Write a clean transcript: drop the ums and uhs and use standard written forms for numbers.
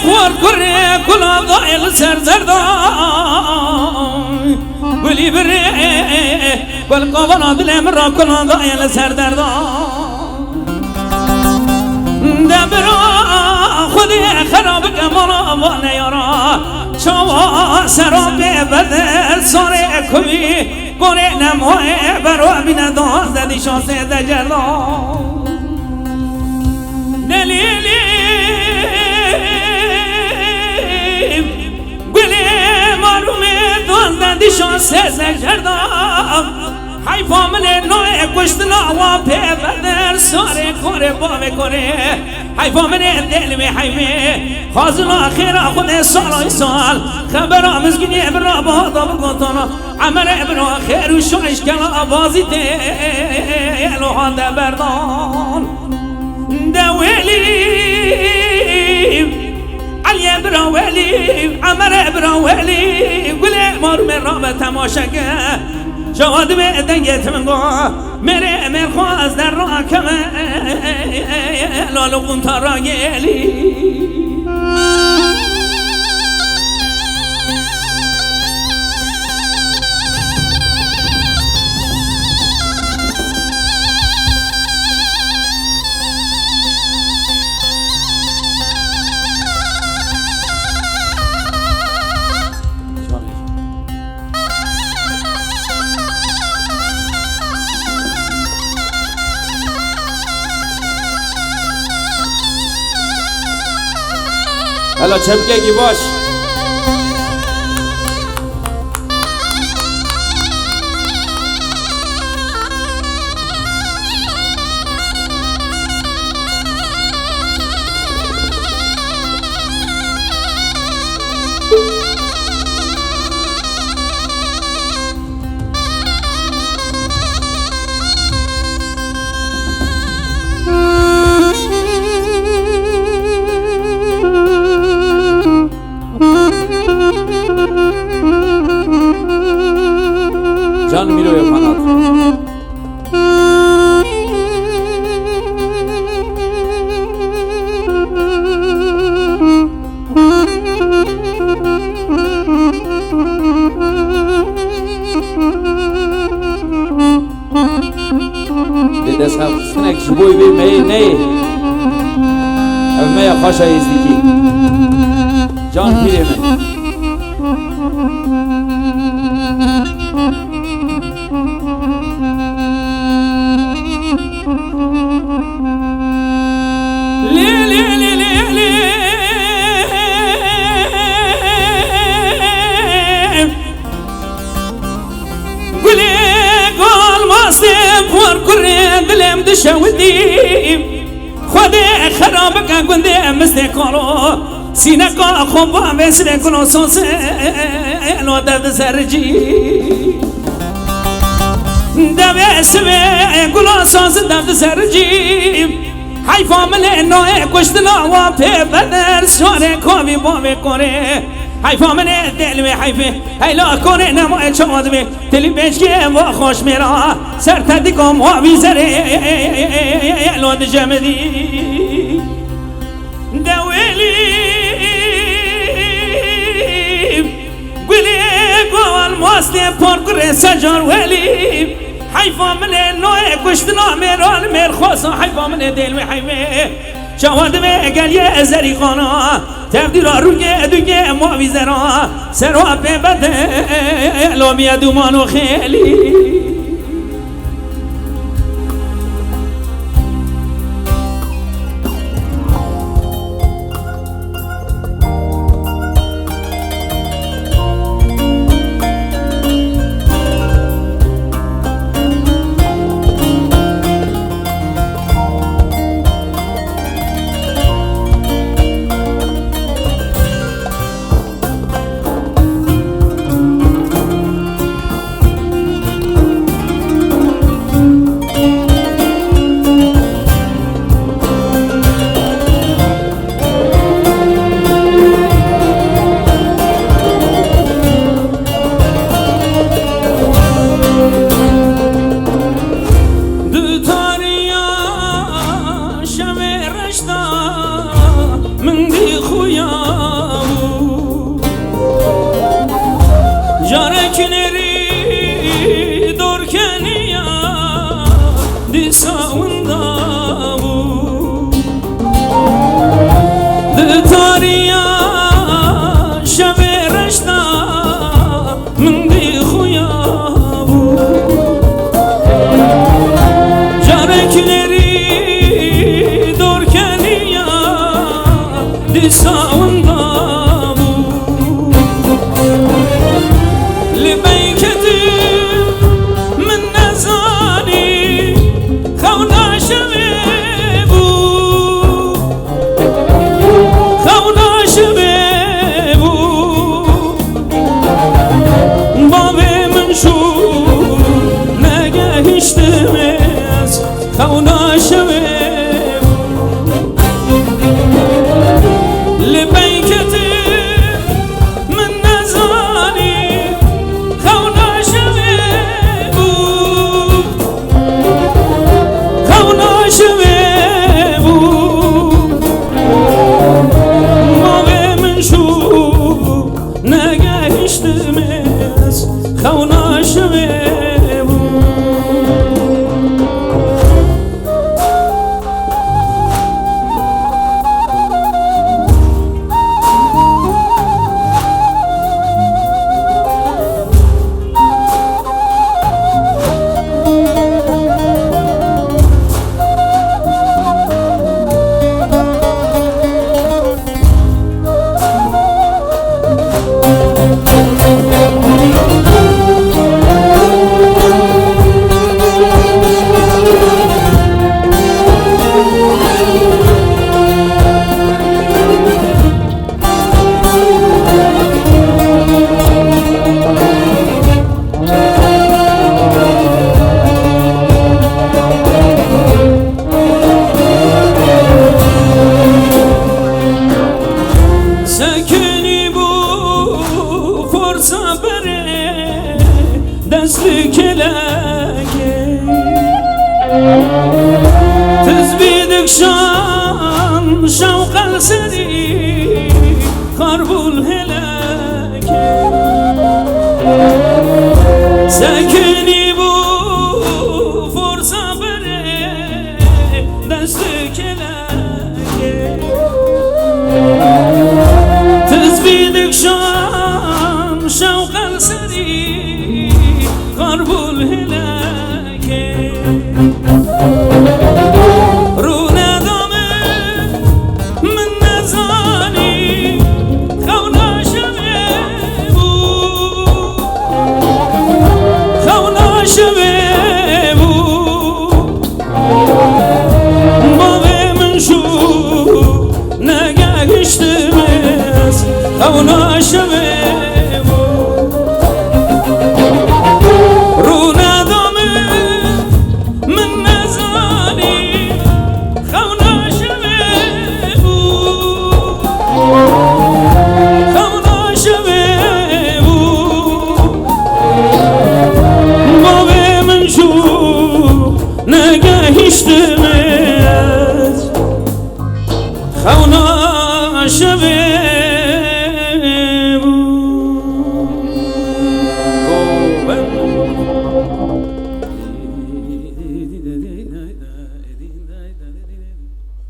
خور کره کلا دایل سردردان ولی بره گل قوانا دلم را کلا دایل سردردان دبرا خودی خراب کمانا و نیارا شما سراب بدر ساره کبی گره نمای برو بین دازدی شانسه دجردان دلیلی گلی مارومه دازدی شانسه دجردان حیفا من نوع کشتنا و پیبدر ساره کره باوه کره حیفا من دل می حیمه خازنا خیره خود سالای سال خبر آمزگینی ابرا بادا بگوتانا عمر ابرا خیر و شایش کلا بازی تیلو هانده بردان دویلی علی ابرا ولی عمر ابرا ولی گله مارو را به تماشاگه شاد به دنگت من گو میره مرخواز در راه کمه لالو قنطا را گلی هلا چپکگی باش جان میرو یا فنات دست سنک جبوی بی می نه او می خوش ایزدیکی جان پیره من دلم دشودیم خود خراب که گنده مثل کارو سینه که خوب بسر کنو سوسه الو درد سرجی دوه سوه گلو سوس درد سرجی حیفا من نوه کشتنا و پی بدر سواره کاوی باوی کنه حیفا من دل می حیفه هیلا کنه نمای چاد می دلی بشکه و خوش میرا سر تدی کم و بیزره لود جمدی دویلی گلی گوال ماسته پرکره سجار ولی حیفا من نوع کشتنا میرال میرخواستم حیفا من دل می حیفه شواد به گلیه زری خانا تبدیل روی دوگه ماوی زرا سروا به بده لومیا دومانو خیلی من دی خویا تساوي